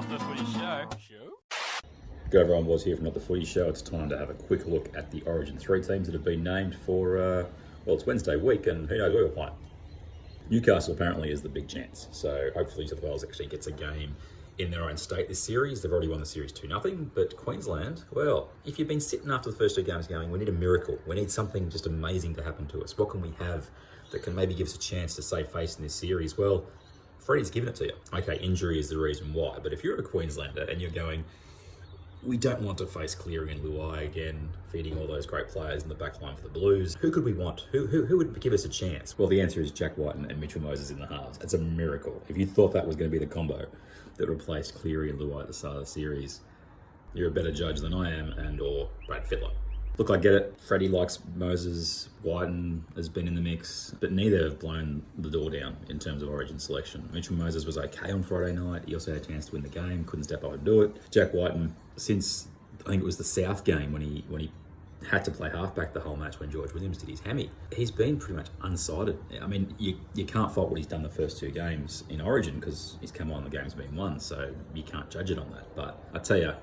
Not The Footy Show. Good everyone, was here from Not The Footy Show. It's time to have a quick look at the Origin 3 teams that have been named for, well, it's Wednesday week and who knows where we're playing. Newcastle apparently is the big chance, so hopefully New South Wales actually gets a game in their own state this series. They've already won the series 2-0, but Queensland, well, if you've been sitting after the first two games going, we need a miracle, we need something just amazing to happen to us, what can we have that can maybe give us a chance to save face in this series? Well, Freddie's given it to you. Okay, injury is the reason why, but if you're a Queenslander and you're going, we don't want to face Cleary and Luai again, feeding all those great players in the back line for the Blues. Who could we want? Who would give us a chance? Well, the answer is Jack White and Mitchell Moses in the halves. It's a miracle. If you thought that was going to be the combo that replaced Cleary and Luai at the start of the series, you're a better judge than I am and or Brad Fittler. Look, I get it. Freddie likes Moses. Whiten has been in the mix, but neither have blown the door down in terms of Origin selection. Mitchell Moses was okay on Friday night. He also had a chance to win the game, couldn't step up and do it. Jack Whiten, since I think it was the South game when he had to play halfback the whole match when George Williams did his hammy, he's been pretty much unsighted. I mean, you can't fault what he's done the first two games in Origin because he's come on, the game's been won, so you can't judge it on that. But I tell you,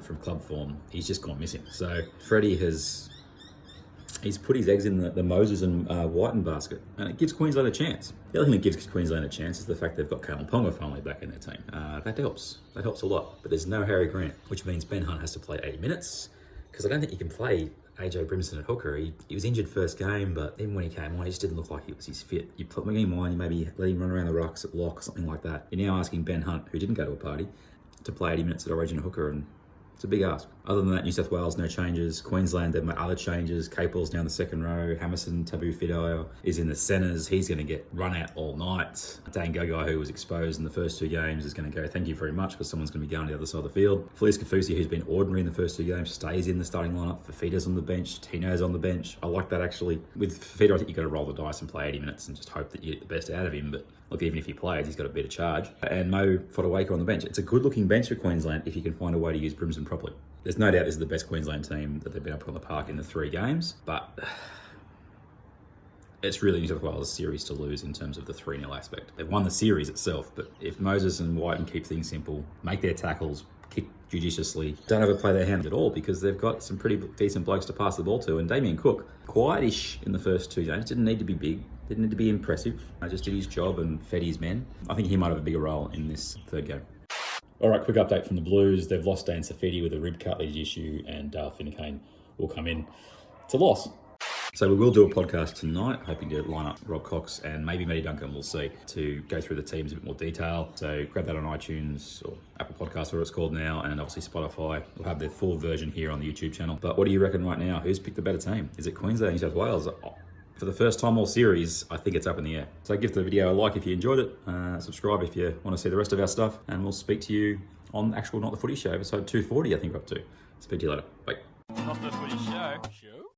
from club form, he's just gone missing. So Freddie he's put his eggs in the Moses and Whiten basket, and it gives Queensland a chance. The other thing that gives Queensland a chance is the fact they've got Kalen Ponga finally back in their team. That helps. That helps a lot. But there's no Harry Grant, which means Ben Hunt has to play 80 minutes, because I don't think you can play AJ Brimson at hooker. He was injured first game, but even when he came on, he just didn't look like he was his fit. You put him in mind, you maybe let him run around the rocks at lock or something like that. You're now asking Ben Hunt, who didn't go to a party, to play 80 minutes at Origin hooker, and it's a big ask. Other than that, New South Wales, no changes. Queensland, they've made other changes. Capel's down the second row. Hammerson, Tabu Fido is in the centres. He's going to get run out all night. Dane Gagai, who was exposed in the first two games, is going to go, thank you very much, because someone's going to be going to the other side of the field. Felice Kafusi, who's been ordinary in the first two games, stays in the starting lineup. Fafita's on the bench. Tino's on the bench. I like that, actually. With Fafita, I think you've got to roll the dice and play 80 minutes and just hope that you get the best out of him. But look, even if he plays, he's got a bit of charge. And Mo Fodawaker on the bench. It's a good-looking bench for Queensland if you can find a way to use Brimson properly. There's no doubt this is the best Queensland team that they've been able to put on the park in the three games, but it's really New South Wales' series to lose in terms of the 3-0 aspect. They've won the series itself, but if Moses and Whiten keep things simple, make their tackles, kick judiciously, don't overplay their hand at all, because they've got some pretty decent blokes to pass the ball to. And Damien Cook, quietish in the first two games, didn't need to be big, didn't need to be impressive. Just did his job and fed his men. I think he might have a bigger role in this third game. All right, quick update from the Blues. They've lost Dan Safidi with a rib cartilage issue, and Dale Finucane will come in. It's a loss. So we will do a podcast tonight, hoping to line up Rob Cox and maybe Matty Duncan, we'll see, to go through the teams in a bit more detail. So grab that on iTunes or Apple Podcasts, whatever it's called now, and obviously Spotify. We'll have the full version here on the YouTube channel. But what do you reckon right now? Who's picked the better team? Is it Queensland or New South Wales? For the first time all series, I think it's up in the air. So give the video a like if you enjoyed it, subscribe if you want to see the rest of our stuff, and we'll speak to you on actual Not The Footy Show, episode 240, I think we're up to. Speak to you later. Bye. Not The Footy Show.